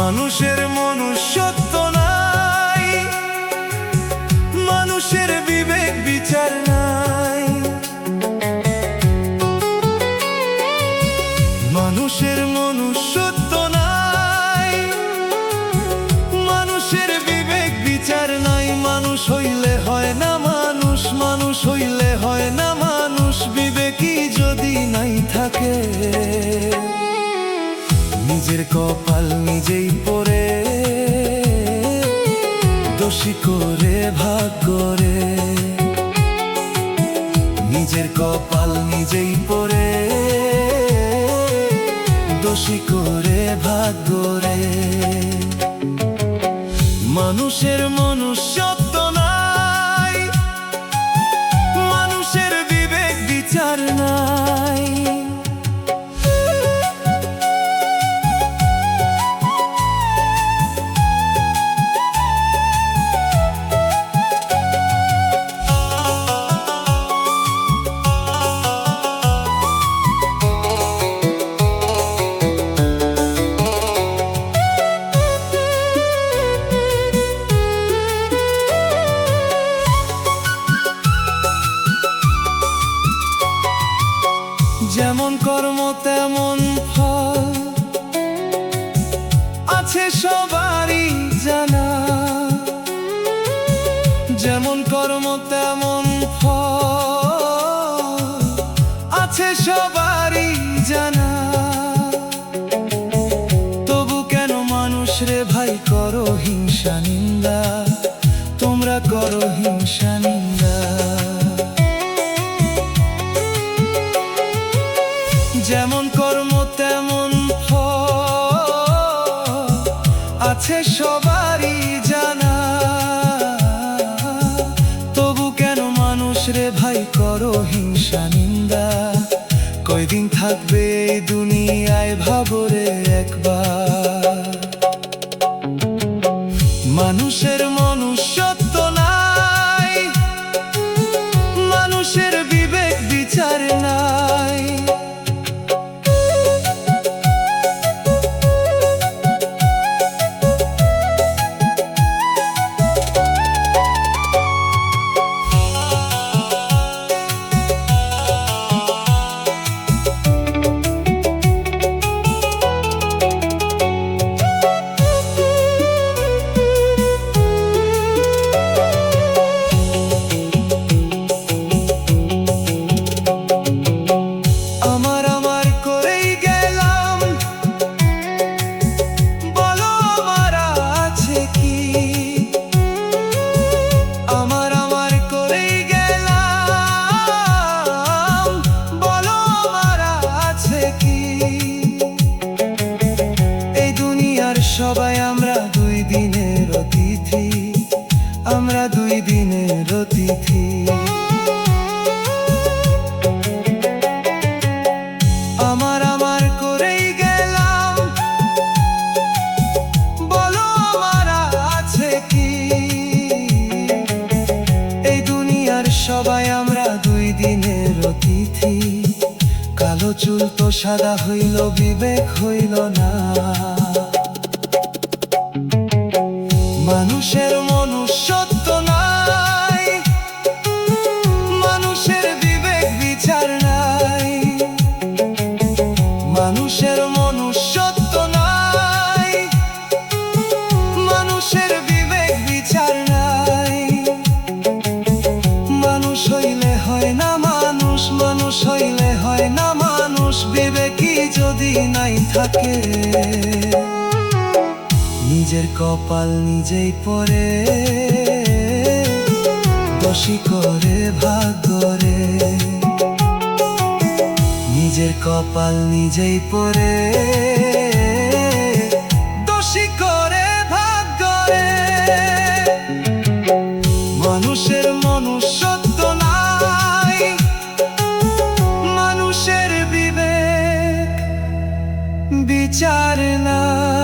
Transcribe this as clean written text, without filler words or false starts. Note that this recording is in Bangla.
মানুষের মনুষ্যত্ব নাই, মানুষের বিবেক বিচার নাই। মানুষের মনুষ্যত্ব নাই, মানুষের বিবেক বিচার নাই। মানুষ হইলে হয় না মানুষ, মানুষ হইলে হয় না মানুষ, বিবেকই যদি নাই থাকে। নিজের কপাল নিজেই পড়ে, দোষী করে ভাগ করে। নিজের কপাল নিজেই পড়ে, দোষী করে ভাগ করে। মানুষের মনুষ্যত্ব নাই, মানুষের বিবেক বিচার নাই। যেমন কর্ম তেমন ফল আছে সবারই জানা। যেমন কর্ম তেমন ফল আছে সবারই জানা। তবু কেন মানুষ রে ভাই করো হিংসা নিন্দা, তোমরা করো হিংসা নিন্দা। যেমন কর্ম তেমন ফল আছে সবারই জানা। তবু কেন মানুষ রে ভাই করো হিংসা নিন্দা। কয়দিন থাকবে এই দুনিয়ায় ভাবো রে একবার। মানুষের মনুষ্যত্ব নাই, মানুষের বিবেক বিচার নাই। সবাই আমরা দুই দিনের অতিথি, আমরা দুই দিনের অতিথি। আমার আমার করেই গেলাম, বলো আমার আছে কি? এই দুনিয়ার সবাই আমরা দুই দিনের অতিথি। কালো চুল তো সাদা হইল, বিবেক হইল না। মানুষের মনুষ্যত্ব নাই, মানুষের বিবেক বিচার নাই। মানুষের মনুষ্যত্ব নাই, মানুষের বিবেক বিচার নাই। মানুষ হইলে হয় না মানুষ, মানুষ হইলে হয় না মানুষ, বিবেকই যদি নাই থাকে। নিজের কপাল নিজেই পড়ে, দোষী করে ভাগ করে। নিজের কপাল নিজেই পড়ে, দোষী করে ভাগ করে। মানুষের মনুষ্যত্ব নাই, মানুষের বিবেক বিচার নাই।